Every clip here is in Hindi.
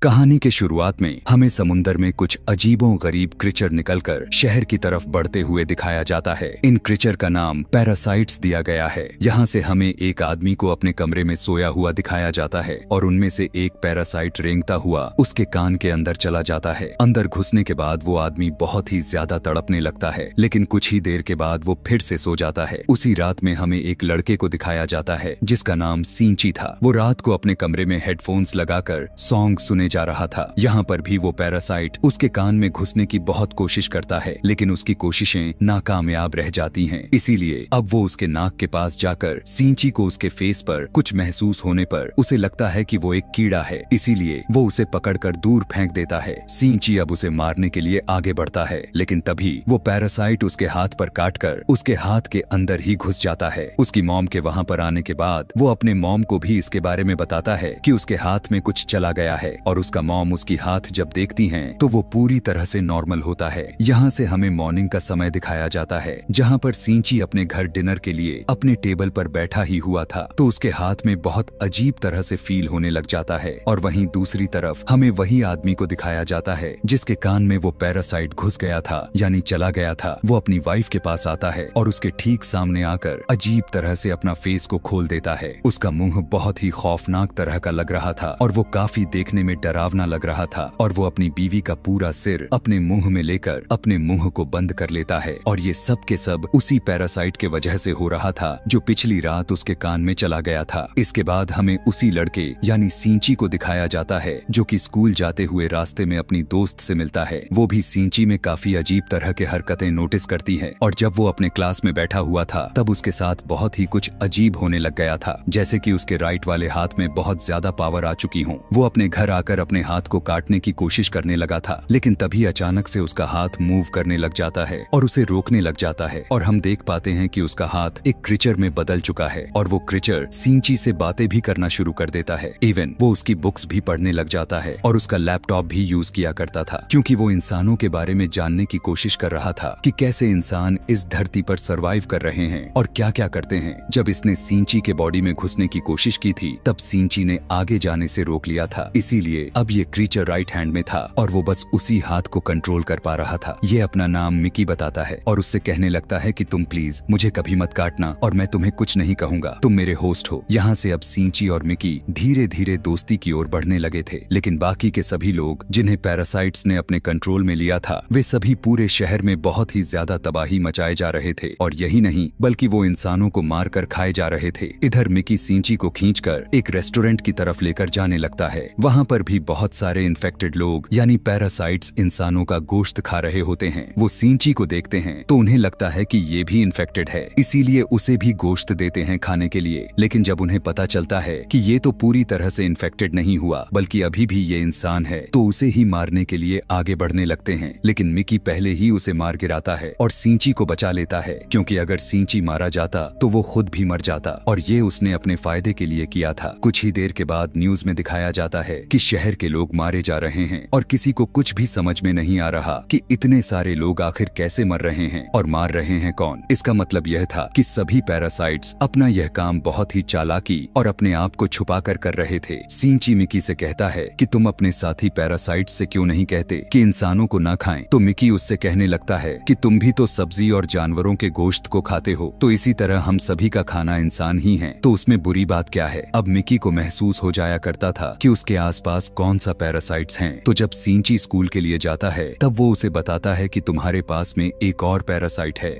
कहानी के शुरुआत में हमें समुंदर में कुछ अजीबों गरीब क्रिचर निकलकर शहर की तरफ बढ़ते हुए दिखाया जाता है। इन क्रिचर का नाम पैरासाइट्स दिया गया है। यहाँ से हमें एक आदमी को अपने कमरे में सोया हुआ दिखाया जाता है और उनमें से एक पैरासाइट रेंगता हुआ उसके कान के अंदर चला जाता है। अंदर घुसने के बाद वो आदमी बहुत ही ज्यादा तड़पने लगता है, लेकिन कुछ ही देर के बाद वो फिर से सो जाता है। उसी रात में हमें एक लड़के को दिखाया जाता है जिसका नाम सींची था। वो रात को अपने कमरे में हेडफोन्स लगाकर सॉन्ग सुने जा रहा था। यहाँ पर भी वो पैरासाइट उसके कान में घुसने की बहुत कोशिश करता है, लेकिन उसकी कोशिशें नाकामयाब रह जाती हैं। इसीलिए अब वो उसके नाक के पास जाकर सींची को उसके फेस पर कुछ महसूस होने पर उसे लगता है कि वो एक कीड़ा है, इसीलिए वो उसे पकड़कर दूर फेंक देता है। सींची अब उसे मारने के लिए आगे बढ़ता है, लेकिन तभी वो पैरासाइट उसके हाथ पर काटकर उसके हाथ के अंदर ही घुस जाता है। उसकी मॉम के वहाँ पर आने के बाद वो अपने मॉम को भी इसके बारे में बताता है कि उसके हाथ में कुछ चला गया है, और उसका मॉम उसकी हाथ जब देखती हैं तो वो पूरी तरह से नॉर्मल होता है। यहाँ से हमें मॉर्निंग का समय दिखाया जाता है, जहाँ पर सींची अपने घर डिनर के लिए अपने टेबल पर बैठा ही हुआ था, तो उसके हाथ में बहुत अजीब तरह से फील होने लग जाता है। और वहीं दूसरी तरफ हमें वही आदमी को दिखाया जाता है जिसके कान में वो पैरासाइट घुस गया था, यानी चला गया था। वो अपनी वाइफ के पास आता है और उसके ठीक सामने आकर अजीब तरह से अपना फेस को खोल देता है। उसका मुंह बहुत ही खौफनाक तरह का लग रहा था और वो काफी देखने में डरावना लग रहा था, और वो अपनी बीवी का पूरा सिर अपने मुंह में लेकर अपने मुंह को बंद कर लेता है। और ये सब के सब उसी पैरासाइट के वजह से हो रहा था जो पिछली रात उसके कान में चला गया था। इसके बाद हमें उसी लड़के यानी सींची को दिखाया जाता है जो कि स्कूल जाते हुए रास्ते में अपनी दोस्त से मिलता है। वो भी सींची में काफी अजीब तरह के हरकतें नोटिस करती है, और जब वो अपने क्लास में बैठा हुआ था तब उसके साथ बहुत ही कुछ अजीब होने लग गया था, जैसे कि उसके राइट वाले हाथ में बहुत ज्यादा पावर आ चुकी हो। वो अपने घर आकर अपने हाथ को काटने की कोशिश करने लगा था, लेकिन तभी अचानक से उसका हाथ मूव करने लग जाता है और उसे रोकने लग जाता है, और हम देख पाते हैं कि उसका हाथ एक क्रिचर में बदल चुका है, और वो क्रिचर सींची से बातें भी करना शुरू कर देता है। इवन वो उसकी बुक्स भी पढ़ने लग जाता है और उसका लैपटॉप भी यूज किया करता था, क्योंकि वो इंसानों के बारे में जानने की कोशिश कर रहा था कि कैसे इंसान इस धरती पर सर्वाइव कर रहे हैं और क्या क्या करते हैं। जब इसने सींची के बॉडी में घुसने की कोशिश की थी तब सींची ने आगे जाने से रोक लिया था, इसीलिए अब ये क्रीचर राइट हैंड में था और वो बस उसी हाथ को कंट्रोल कर पा रहा था। ये अपना नाम मिकी बताता है और उससे कहने लगता है कि तुम प्लीज मुझे कभी मत काटना और मैं तुम्हें कुछ नहीं कहूंगा, तुम मेरे होस्ट हो। यहाँ से अब सींची और मिकी धीरे धीरे दोस्ती की ओर बढ़ने लगे थे, लेकिन बाकी के सभी लोग जिन्हें पैरासाइट्स ने अपने कंट्रोल में लिया था वे सभी पूरे शहर में बहुत ही ज्यादा तबाही मचाए जा रहे थे, और यही नहीं बल्कि वो इंसानों को मार कर खाए जा रहे थे। इधर मिकी सींची को खींचकर एक रेस्टोरेंट की तरफ लेकर जाने लगता है। वहाँ पर भी बहुत सारे इन्फेक्टेड लोग यानी पैरासाइट्स इंसानों का गोश्त खा रहे होते हैं। वो सींची को देखते हैं तो उन्हें लगता है कि ये भी इन्फेक्टेड है, इसीलिए उसे भी गोश्त देते हैं खाने के लिए। लेकिन जब उन्हें पता चलता है कि ये तो पूरी तरह से इन्फेक्टेड नहीं हुआ बल्कि अभी भी ये इंसान है, तो उसे ही मारने के लिए आगे बढ़ने लगते हैं। लेकिन मिकी पहले ही उसे मार गिराता है और सींची को बचा लेता है, क्योंकि अगर सींची मारा जाता तो वो खुद भी मर जाता, और ये उसने अपने फायदे के लिए किया था। कुछ ही देर के बाद न्यूज में दिखाया जाता है कि शहर के लोग मारे जा रहे हैं और किसी को कुछ भी समझ में नहीं आ रहा कि इतने सारे लोग आखिर कैसे मर रहे हैं और मार रहे हैं कौन। इसका मतलब यह था कि सभी पैरासाइट्स अपना यह काम बहुत ही चालाकी और अपने आप को छुपा कर रहे थे। सींची मिकी से कहता है कि तुम अपने साथी पैरासाइट्स से क्यों नहीं कहते कि इंसानों को ना खाएं, तो मिकी उससे कहने लगता है कि तुम भी तो सब्जी और जानवरों के गोश्त को खाते हो, तो इसी तरह हम सभी का खाना इंसान ही है, तो उसमें बुरी बात क्या है। अब मिकी को महसूस हो जाया करता था कि उसके आसपास कौन सा पैरासाइट्स हैं। तो जब सींची स्कूल के लिए जाता है तब वो उसे बताता है कि तुम्हारे पास में एक और पैरासाइट है,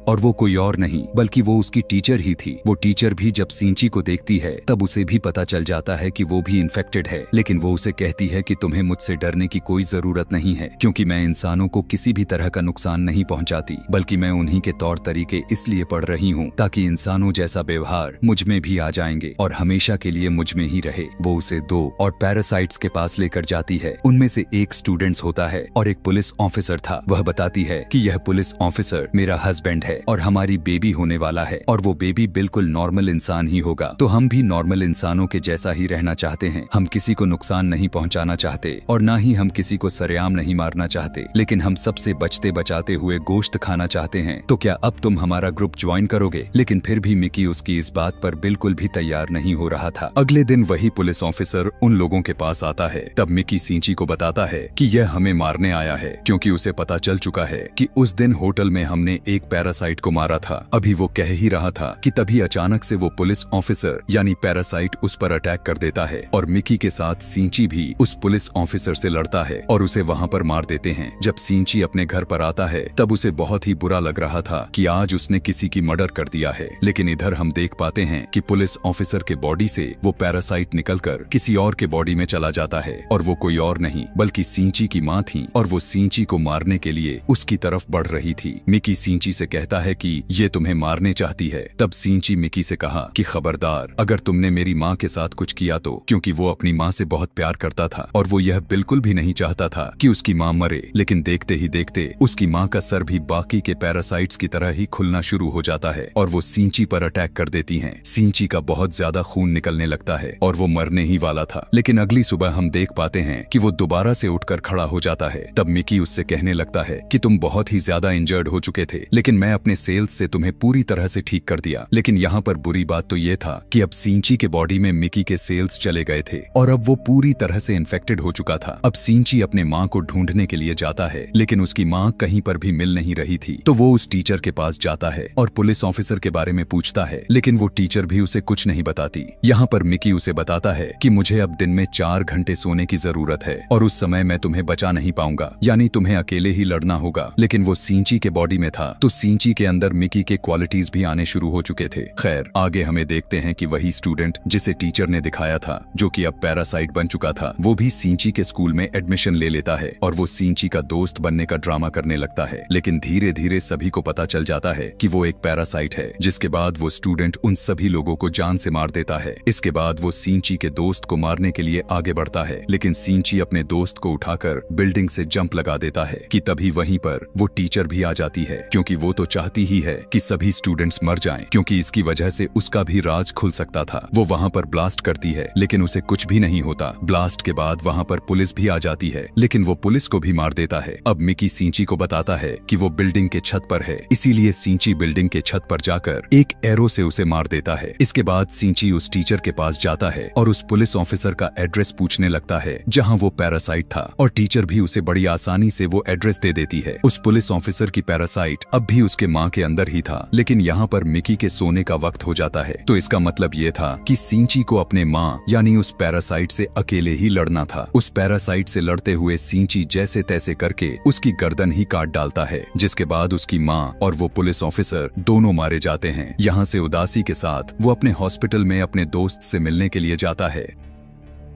और वो कोई और नहीं बल्कि वो उसकी टीचर ही थी। वो टीचर भी जब सींची को देखती है तब उसे भी पता चल जाता है कि वो भी इन्फेक्टेड है, लेकिन वो उसे कहती है कि तुम्हें मुझसे डरने की कोई जरूरत नहीं है, क्योंकि मैं इंसानों को किसी भी तरह का नुकसान नहीं पहुंचाती, बल्कि मैं उन्हीं के तौर तरीके इसलिए पढ़ रही हूँ ताकि इंसानों जैसा व्यवहार मुझ में भी आ जाएंगे और हमेशा के लिए मुझ में ही रहे। वो उसे 2 और पैरासाइट्स के पास लेकर जाती है। उनमें से एक स्टूडेंट्स होता है और एक पुलिस ऑफिसर था। वह बताती है कि यह पुलिस ऑफिसर मेरा हस्बैंड है है और हमारी बेबी होने वाला है और वो बेबी बिल्कुल नॉर्मल इंसान ही होगा, तो हम भी नॉर्मल इंसानों के जैसा ही रहना चाहते हैं। हम किसी को नुकसान नहीं पहुंचाना चाहते और ना ही हम किसी को सरेआम नहीं मारना चाहते, लेकिन हम सबसे बचते बचाते हुए गोश्त खाना चाहते हैं। तो क्या अब तुम हमारा ग्रुप ज्वाइन करोगे? लेकिन फिर भी मिकी उसकी इस बात पर बिल्कुल भी तैयार नहीं हो रहा था। अगले दिन वही पुलिस ऑफिसर उन लोगों के पास आता है। तब मिकी सींची को बताता है कि यह हमें मारने आया है, क्योंकि उसे पता चल चुका है कि उस दिन होटल में हमने एक पैरासाइट को मारा था। अभी वो कह ही रहा था कि तभी अचानक से वो पुलिस ऑफिसर यानी पैरासाइट उस पर अटैक कर देता है और मिकी के साथ सींची भी उस पुलिस ऑफिसर से लड़ता है और उसे वहां पर मार देते हैं। जब सींची अपने घर पर आता है तब उसे बहुत ही बुरा लग रहा था कि आज उसने किसी की मर्डर कर दिया है, लेकिन इधर हम देख पाते हैं कि पुलिस ऑफिसर के बॉडी से वो पैरासाइट निकलकर किसी और के बॉडी में चला जाता है और वो कोई और नहीं बल्कि सींची की माँ थी और वो सींची को मारने के लिए उसकी तरफ बढ़ रही थी। मिकी सींची से कहता है कि ये तुम्हें मारने चाहती है। तब सींची मिकी से कहा कि खबरदार, अगर तुमने मेरी माँ के साथ कुछ किया तो, क्योंकि वो अपनी माँ से बहुत प्यार करता था और वो यह बिल्कुल भी नहीं चाहता था कि उसकी माँ मरे। लेकिन देखते ही देखते उसकी माँ का सर भी बाकी के पैरासाइट्स की तरह ही खुलना शुरू हो जाता है और वो सींची पर अटैक कर देती हैं। सींची का बहुत ज्यादा खून निकलने लगता है और वो मरने ही वाला था। लेकिन अगली सुबह हम देख पाते हैं कि वो दोबारा से उठकर खड़ा हो जाता है। तब मिकी उससे कहने लगता है कि तुम बहुत ही ज्यादा इंजर्ड हो चुके थे, लेकिन मैं अपने सेल्स से तुम्हें पूरी तरह से ठीक कर दिया। लेकिन यहाँ पर बुरी बात तो ये था कि अब सींची के बॉडी में मिकी के सेल्स चले गए थे और अब वो पूरी तरह से इन्फेक्टेड हो चुका था। अब सींची अपने माँ को ढूंढने के लिए जाता है, लेकिन उसकी माँ कहीं पर भी मिल नहीं रही थी। तो वो उस टीचर के पास जाता है और पुलिस ऑफिसर के बारे में पूछता है, लेकिन वो टीचर भी उसे कुछ नहीं बताती। यहाँ पर मिकी उसे बताता है कि मुझे अब दिन में 4 घंटे सोने की जरूरत है और उस समय मैं तुम्हें बचा नहीं पाऊंगा, यानी तुम्हें अकेले ही लड़ना होगा। लेकिन वो सींची के बॉडी में था तो सींची के अंदर मिकी के क्वालिटीज भी आने शुरू हो चुके थे। खैर, आगे हमें देखते हैं कि वही स्टूडेंट जिसे टीचर ने दिखाया था, जो कि अब पैरासाइट बन चुका था, वो भी सींची के स्कूल में एडमिशन ले लेता है और वो सींची का दोस्त बनने का ड्रामा करने लगता है। लेकिन धीरे धीरे सभी को पता चल जाता है कि वो एक पैरासाइट है, जिसके बाद वो स्टूडेंट उन सभी लोगों को जान से मार देता है। इसके बाद वो सींची के दोस्त को मारने के लिए आगे बढ़ता है, लेकिन सींची अपने दोस्त को उठाकर बिल्डिंग से जंप लगा देता है कि तभी वहीं पर वो टीचर भी आ जाती है, क्योंकि वो तो चाहती ही है कि सभी स्टूडेंट्स मर जाएं, क्योंकि इसकी वजह से उसका भी राज खुल सकता था। वो वहां पर ब्लास्ट करती है, लेकिन उसे कुछ भी नहीं होता। ब्लास्ट के बाद वहां पर पुलिस भी आ जाती है, लेकिन वो पुलिस को भी मार देता है। अब मिकी सींची को बताता है कि वो बिल्डिंग के छत पर है, इसीलिए सींची बिल्डिंग के छत पर जाकर एक एरो से उसे मार देता है। इसके बाद सींची उस टीचर के पास जाता है और उस पुलिस ऑफिसर का एड्रेस पूछने लगता है जहां वो पैरासाइट था, और टीचर भी उसे बड़ी आसानी से वो एड्रेस दे देती है। उस पुलिस ऑफिसर की पैरासाइट अब भी उसके माँ के अंदर ही था, लेकिन यहाँ पर मिकी के सोने का वक्त हो जाता है। तो इसका मतलब ये था कि सींची को अपने माँ यानी उस पैरासाइट से अकेले ही लड़ना था। उस पैरासाइट से लड़ते हुए सींची जैसे तैसे करके उसकी गर्दन ही काट डालता है, जिसके बाद उसकी माँ और वो पुलिस ऑफिसर दोनों मारे जाते हैं। यहाँ से उदासी के साथ वो अपने हॉस्पिटल में अपने दोस्त से मिलने के लिए जाता है।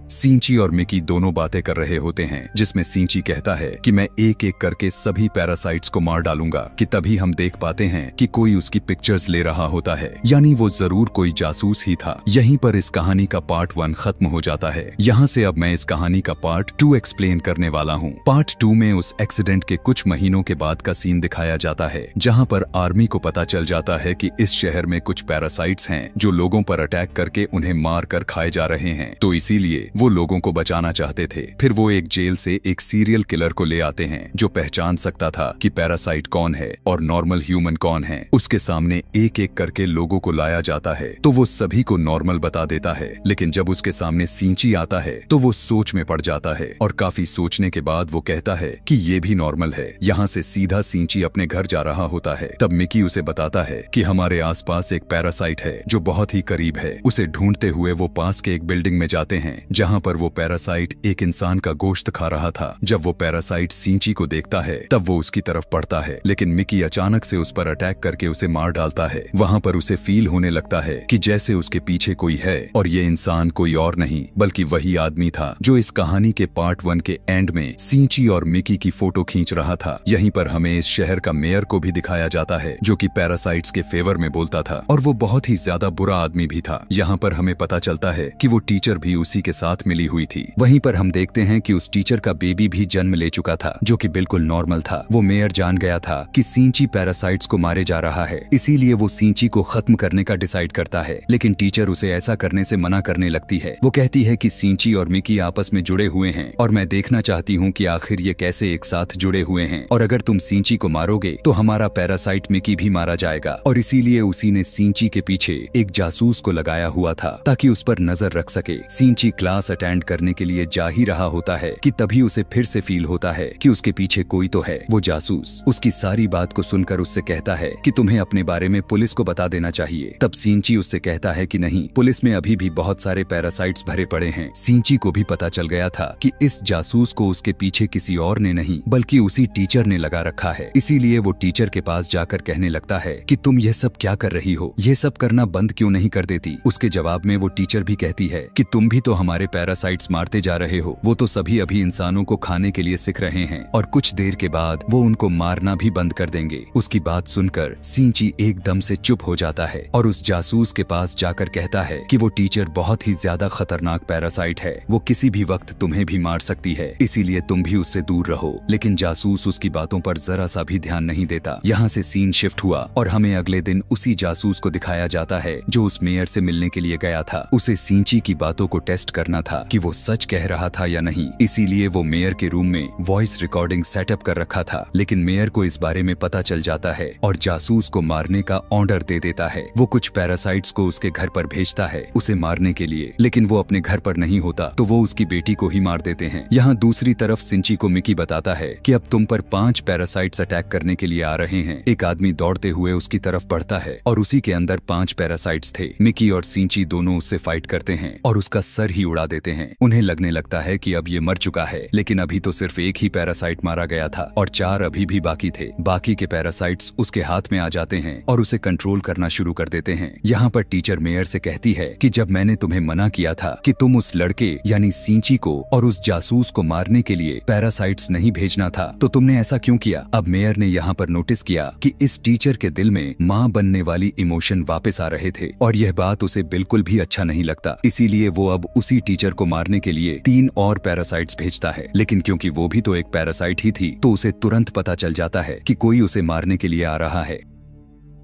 सींची और मिकी दोनों बातें कर रहे होते हैं, जिसमें सींची कहता है कि मैं एक एक करके सभी पैरासाइट्स को मार डालूंगा। कि तभी हम देख पाते हैं कि कोई उसकी पिक्चर्स ले रहा होता है, यानी वो जरूर कोई जासूस ही था। यहीं पर इस कहानी का पार्ट 1 खत्म हो जाता है। यहाँ से अब मैं इस कहानी का पार्ट 2 एक्सप्लेन करने वाला हूँ। पार्ट 2 में उस एक्सीडेंट के कुछ महीनों के बाद का सीन दिखाया जाता है, जहाँ पर आर्मी को पता चल जाता है कि इस शहर में कुछ पैरासाइट्स हैं जो लोगों पर अटैक करके उन्हें मार कर खाए जा रहे हैं। तो इसीलिए वो लोगों को बचाना चाहते थे। फिर वो एक जेल से एक सीरियल किलर को ले आते हैं जो पहचान सकता था कि पैरासाइट कौन है और नॉर्मल ह्यूमन कौन है। उसके सामने एक एक करके लोगों को लाया जाता है तो वो सभी को नॉर्मल बता देता है, लेकिन जब उसके सामने सींची आता है तो वो सोच में पड़ जाता है और काफी सोचने के बाद वो कहता है कि ये भी नॉर्मल है। यहाँ से सीधा सींची अपने घर जा रहा होता है। तब मिकी उसे बताता है कि हमारे आसपास एक पैरासाइट है जो बहुत ही करीब है। उसे ढूंढते हुए वो पास के एक बिल्डिंग में जाते हैं जहाँ पर वो पैरासाइट एक इंसान का गोश्त खा रहा था। जब वो पैरासाइट सींची को देखता है तब वो उसकी तरफ बढ़ता है, लेकिन मिकी अचानक से उस पर अटैक करके उसे मार डालता है। वहाँ पर उसे फील होने लगता है कि जैसे उसके पीछे कोई है और ये इंसान कोई और नहीं बल्कि वही आदमी था जो इस कहानी के पार्ट 1 के एंड में सींची और मिकी की फोटो खींच रहा था। यहीं पर हमें इस शहर का मेयर को भी दिखाया जाता है जो कि पैरासाइट्स के फेवर में बोलता था और वो बहुत ही ज्यादा बुरा आदमी भी था। यहाँ पर हमें पता चलता है कि वो टीचर भी उसी के साथ साथ मिली हुई थी। वहीं पर हम देखते हैं कि उस टीचर का बेबी भी जन्म ले चुका था, जो कि बिल्कुल नॉर्मल था। वो मेयर जान गया था कि सिंची पैरासाइट्स को मारे जा रहा है, इसीलिए वो सिंची को खत्म करने का डिसाइड करता है। लेकिन टीचर उसे ऐसा करने से मना करने लगती है। वो कहती है कि सिंची और मिकी आपस में जुड़े हुए हैं और मैं देखना चाहती हूँ कि आखिर ये कैसे एक साथ जुड़े हुए हैं, और अगर तुम सिंची को मारोगे तो हमारा पैरासाइट मिकी भी मारा जाएगा। और इसीलिए उसी ने सिंची के पीछे एक जासूस को लगाया हुआ था ताकि उस पर नजर रख सके। सिंची क्लास अटेंड करने के लिए जा ही रहा होता है कि तभी उसे फिर से फील होता है कि उसके पीछे कोई तो है। वो जासूस उसकी सारी बात को सुनकर उससे कहता है कि तुम्हें अपने बारे में पुलिस को बता देना चाहिए। तब सिंची उससे कहता है कि नहीं, पुलिस में अभी भी बहुत सारे पैरासाइट्स भरे पड़े हैं। सिंची को भी पता चल गया था कि इस जासूस को उसके पीछे किसी और ने नहीं बल्कि उसी टीचर ने लगा रखा है। इसीलिए वो टीचर के पास जाकर कहने लगता है कि तुम यह सब क्या कर रही हो, ये सब करना बंद क्यों नहीं कर देती। उसके जवाब में वो टीचर भी कहती है कि तुम भी तो हमारे पैरासाइट्स मारते जा रहे हो, वो तो सभी अभी इंसानों को खाने के लिए सीख रहे हैं और कुछ देर के बाद वो उनको मारना भी बंद कर देंगे। उसकी बात सुनकर सिंची एकदम से चुप हो जाता है और उस जासूस के पास जाकर कहता है कि वो टीचर बहुत ही ज्यादा खतरनाक पैरासाइट है, वो किसी भी वक्त तुम्हें भी मार सकती है, इसीलिए तुम भी उससे दूर रहो। लेकिन जासूस उसकी बातों पर जरा सा भी ध्यान नहीं देता। यहाँ से सीन शिफ्ट हुआ और हमें अगले दिन उसी जासूस को दिखाया जाता है जो उस मेयर से मिलने के लिए गया था। उसे सिंची की बातों को टेस्ट करना था कि वो सच कह रहा था या नहीं, इसीलिए वो मेयर के रूम में वॉइस रिकॉर्डिंग सेटअप कर रखा था। लेकिन मेयर को इस बारे में पता चल जाता है और जासूस को मारने का ऑर्डर दे देता है। वो कुछ पैरासाइट्स को उसके घर पर भेजता है उसे मारने के लिए, लेकिन वो अपने घर पर नहीं होता तो वो उसकी बेटी को ही मार देते हैं। यहाँ दूसरी तरफ सिंची को मिकी बताता है कि अब तुम पर 5 पैरासाइट्स अटैक करने के लिए आ रहे हैं। एक आदमी दौड़ते हुए उसकी तरफ बढ़ता है और उसी के अंदर 5 पैरासाइट्स थे। मिकी और सिंची दोनों उससे फाइट करते हैं और उसका सर ही उड़ा देते हैं। उन्हें लगने लगता है कि अब ये मर चुका है, लेकिन अभी तो सिर्फ एक ही पैरासाइट मारा गया था और 4 अभी भी बाकी थे। बाकी के पैरासाइट्स उसके हाथ में आ जाते हैं और उसे कंट्रोल करना शुरू कर देते हैं। यहाँ पर टीचर मेयर से कहती है कि जब मैंने तुम्हें मना किया था कि तुम उस लड़के यानी सिंची को और उस जासूस को मारने के लिए पैरासाइट्स नहीं भेजना था, तो तुमने ऐसा क्यों किया। अब मेयर ने यहाँ पर नोटिस किया कि इस टीचर के दिल में माँ बनने वाली इमोशन वापस आ रहे थे और यह बात उसे बिल्कुल भी अच्छा नहीं लगता। इसीलिए वो अब उसी टीचर को मारने के लिए 3 और पैरासाइट्स भेजता है। लेकिन क्योंकि वो भी तो एक पैरासाइट ही थी तो उसे तुरंत पता चल जाता है कि कोई उसे मारने के लिए आ रहा है।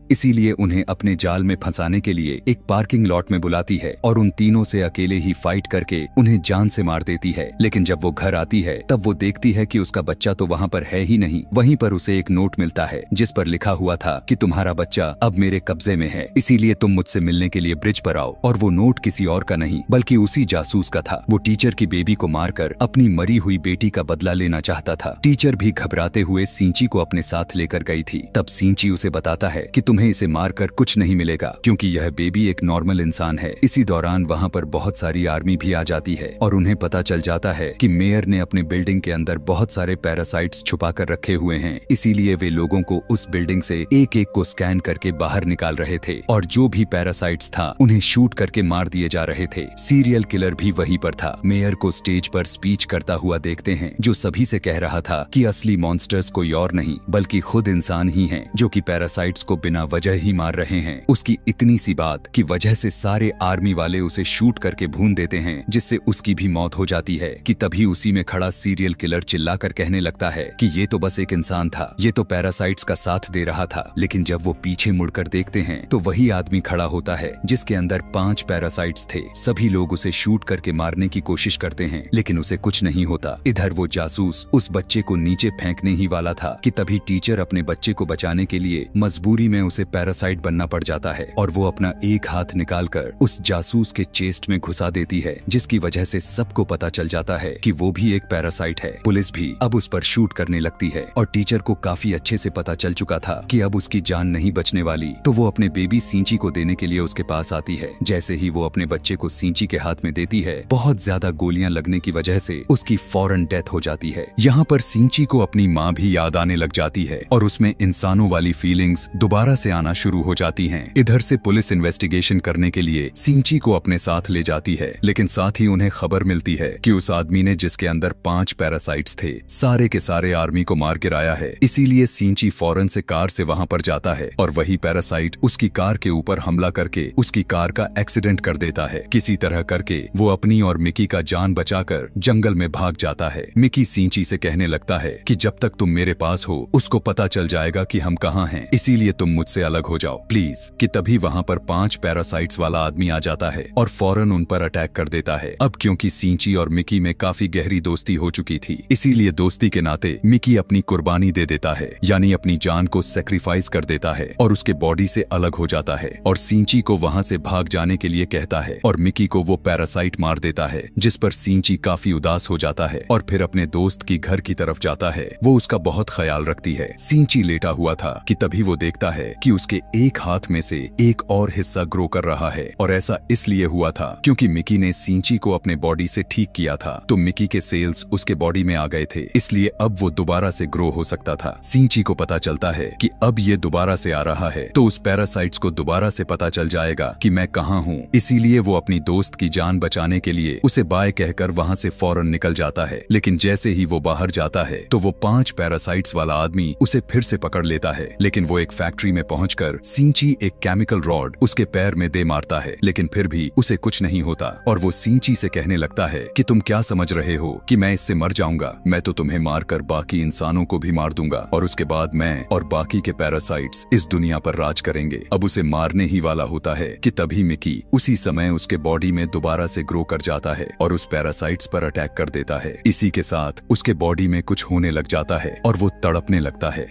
इसीलिए उन्हें अपने जाल में फंसाने के लिए एक पार्किंग लॉट में बुलाती है और उन तीनों से अकेले ही फाइट करके उन्हें जान से मार देती है। लेकिन जब वो घर आती है तब वो देखती है कि उसका बच्चा तो वहाँ पर है ही नहीं। वहीं पर उसे एक नोट मिलता है जिस पर लिखा हुआ था कि तुम्हारा बच्चा अब मेरे कब्जे में है, इसीलिए तुम मुझसे मिलने के लिए ब्रिज पर आओ। और वो नोट किसी और का नहीं बल्कि उसी जासूस का था। वो टीचर की बेबी को मारकर अपनी मरी हुई बेटी का बदला लेना चाहता था। टीचर भी घबराते हुए सिंची को अपने साथ लेकर गई थी। तब सिंची उसे बताता है कि तुम्हें इसे मारकर कुछ नहीं मिलेगा क्योंकि यह बेबी एक नॉर्मल इंसान है। इसी दौरान वहाँ पर बहुत सारी आर्मी भी आ जाती है और उन्हें पता चल जाता है कि मेयर ने अपने बिल्डिंग के अंदर बहुत सारे पैरासाइट्स छुपा कर रखे हुए हैं। इसीलिए वे लोगों को उस बिल्डिंग से एक एक को स्कैन करके बाहर निकाल रहे थे और जो भी पैरासाइट्स था उन्हें शूट करके मार दिए जा रहे थे। सीरियल किलर भी वहीं पर था। मेयर को स्टेज पर स्पीच करता हुआ देखते हैं जो सभी से कह रहा था कि असली मॉन्स्टर्स कोई और नहीं बल्कि खुद इंसान ही हैं जो कि पैरासाइट्स को बिना वजह ही मार रहे हैं। उसकी इतनी सी बात की वजह से सारे आर्मी वाले उसे शूट करके भून देते हैं जिससे उसकी भी मौत हो जाती है कि तभी उसी में खड़ा सीरियल किलर चिल्लाकर कहने लगता है कि ये तो बस एक इंसान था, ये तो पैरासाइट्स का साथ दे रहा था। लेकिन जब वो पीछे मुड़कर देखते हैं तो वही आदमी खड़ा होता है जिसके अंदर 5 पैरासाइट्स थे। सभी लोग उसे शूट करके मारने की कोशिश करते हैं लेकिन उसे कुछ नहीं होता। इधर वो जासूस उस बच्चे को नीचे फेंकने ही वाला था कि तभी टीचर अपने बच्चे को बचाने के लिए मजबूरी में उसे पैरासाइट बनना पड़ जाता है और वो अपना एक हाथ निकालकर उस जासूस के चेस्ट में घुसा देती है जिसकी वजह से सबको पता चल जाता है कि वो भी एक पैरासाइट है। पुलिस भी अब उस पर शूट करने लगती है और टीचर को काफी अच्छे से पता चल चुका था कि अब उसकी जान नहीं बचने वाली, तो वो अपने बेबी सिंची को देने के लिए उसके पास आती है। जैसे ही वो अपने बच्चे को सिंची के हाथ में देती है बहुत ज्यादा गोलियां लगने की वजह से उसकी फौरन डेथ हो जाती है। यहाँ पर सिंची को अपनी माँ भी याद आने लग जाती है और उसमें इंसानों वाली फीलिंग्स दोबारा से आना शुरू हो जाती हैं। इधर से पुलिस इन्वेस्टिगेशन करने के लिए सिंची को अपने साथ ले जाती है, लेकिन साथ ही उन्हें खबर मिलती है कि उस आदमी ने जिसके अंदर 5 पैरासाइट्स थे सारे के सारे आर्मी को मार गिराया है। इसीलिए सिंची फौरन से कार से वहां पर जाता है और वही पैरासाइट उसकी कार के ऊपर हमला करके उसकी कार का एक्सीडेंट कर देता है। किसी तरह करके वो अपनी और मिकी का जान बचाकर जंगल में भाग जाता है। मिकी सिंची से कहने लगता है कि जब तक तुम मेरे पास हो उसको पता चल जाएगा कि हम कहाँ हैं, इसीलिए तुम मुझसे अलग हो जाओ प्लीज। कि तभी वहाँ पर 5 पैरासाइट्स वाला आदमी आ जाता है और फौरन उन पर अटैक कर देता है। अब क्योंकि सिंची और मिकी में काफी गहरी दोस्ती हो चुकी थी, इसीलिए दोस्ती के नाते मिकी अपनी कुर्बानी दे देता है, यानी अपनी जान को सेक्रीफाइस कर देता है और उसके बॉडी से अलग हो जाता है और सिंची को वहाँ से भाग जाने के लिए कहता है और मिकी को वो पैरासाइट मार देता है, जिस पर सिंची काफी उदास हो जाता है और फिर अपने दोस्त की घर की तरफ जाता है। वो उसका बहुत ख्याल रखती है। सिंची लेटा हुआ था कि तभी वो देखता है कि उसके एक हाथ में से एक और हिस्सा ग्रो कर रहा है और ऐसा इसलिए हुआ था क्योंकि मिकी ने सिंची को अपने बॉडी से ठीक किया था, तो मिकी के सेल्स उसके बॉडी में आ गए थे, इसलिए अब वो दोबारा से ग्रो हो सकता था। सिंची को पता चलता है कि अब ये दोबारा से आ रहा है तो उस पैरासाइट्स को दोबारा से पता चल जाएगा कि मैं कहाँ हूँ, इसीलिए वो अपनी दोस्त की जान बचाने के लिए उसे बाय कहकर वहाँ से फौरन निकल जाता है। लेकिन जैसे ही वो बाहर जाता है तो वो 5 पैरासाइट्स वाला आदमी उसे फिर से पकड़ लेता है, लेकिन वो एक फैक्ट्री में पहुंचकर सिंची एक केमिकल रॉड उसके पैर में दे मारता है, लेकिन फिर भी उसे कुछ नहीं होता और वो सिंची से कहने लगता है कि तुम क्या समझ रहे हो कि मैं इससे मर जाऊंगा, मैं तो तुम्हें मारकर बाकी इंसानों को भी मार दूंगा और उसके बाद मैं और बाकी के पैरासाइट्स इस दुनिया पर राज करेंगे। अब उसे मारने ही वाला होता है कि तभी मिकी उसी समय उसके बॉडी में दोबारा से ग्रो कर जाता है और उस पैरासाइट्स पर अटैक कर देता है। इसी के साथ उसके बॉडी में कुछ होने लग जाता है और वो तड़पने लगता है।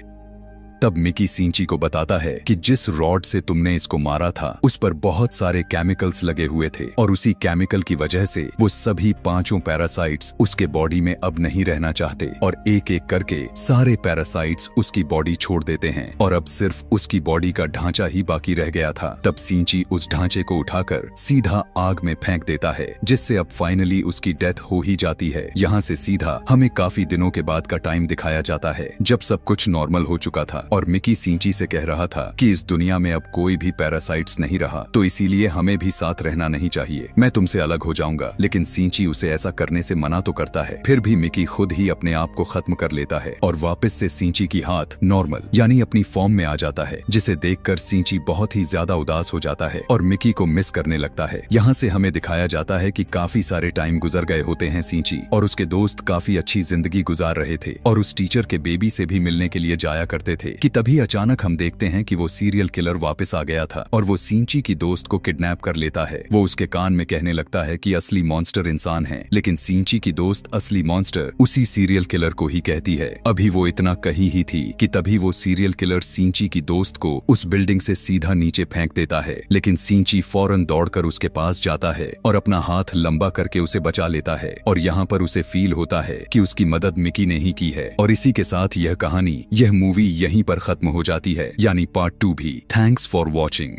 तब मिकी सिंची को बताता है कि जिस रॉड से तुमने इसको मारा था उस पर बहुत सारे केमिकल्स लगे हुए थे और उसी केमिकल की वजह से वो सभी 5 पैरासाइट्स उसके बॉडी में अब नहीं रहना चाहते और एक एक करके सारे पैरासाइट्स उसकी बॉडी छोड़ देते हैं और अब सिर्फ उसकी बॉडी का ढांचा ही बाकी रह गया था। तब सिंची उस ढांचे को उठाकर सीधा आग में फेंक देता है, जिससे अब फाइनली उसकी डेथ हो ही जाती है। यहाँ से सीधा हमें काफी दिनों के बाद का टाइम दिखाया जाता है जब सब कुछ नॉर्मल हो चुका था और मिकी सिंची से कह रहा था कि इस दुनिया में अब कोई भी पैरासाइट्स नहीं रहा, तो इसीलिए हमें भी साथ रहना नहीं चाहिए, मैं तुमसे अलग हो जाऊंगा। लेकिन सिंची उसे ऐसा करने से मना तो करता है, फिर भी मिकी खुद ही अपने आप को खत्म कर लेता है और वापस से सिंची की हाथ नॉर्मल यानी अपनी फॉर्म में आ जाता है, जिसे देखकर सिंची बहुत ही ज्यादा उदास हो जाता है और मिकी को मिस करने लगता है। यहाँ से हमें दिखाया जाता है कि काफी सारे टाइम गुजर गए होते हैं सिंची और उसके दोस्त काफी अच्छी जिंदगी गुजार रहे थे और उस टीचर के बेबी से भी मिलने के लिए जाया करते थे कि तभी अचानक हम देखते हैं कि वो सीरियल किलर वापस आ गया था और वो सिंची की दोस्त को किडनैप कर लेता है। वो उसके कान में कहने लगता है कि असली मॉन्स्टर इंसान है, लेकिन सिंची की दोस्त असली मॉन्स्टर उसी सीरियल किलर को ही कहती है। अभी वो इतना कही ही थी कि तभी वो सीरियल किलर सिंची की दोस्त को उस बिल्डिंग से सीधा नीचे फेंक देता है, लेकिन सिंची फौरन दौड़कर उसके पास जाता है और अपना हाथ लंबा करके उसे बचा लेता है और यहाँ पर उसे फील होता है कि उसकी मदद मिकी ने ही की है। और इसी के साथ यह कहानी, यह मूवी यहीं पर खत्म हो जाती है, यानी पार्ट 2 भी। Thanks for watching.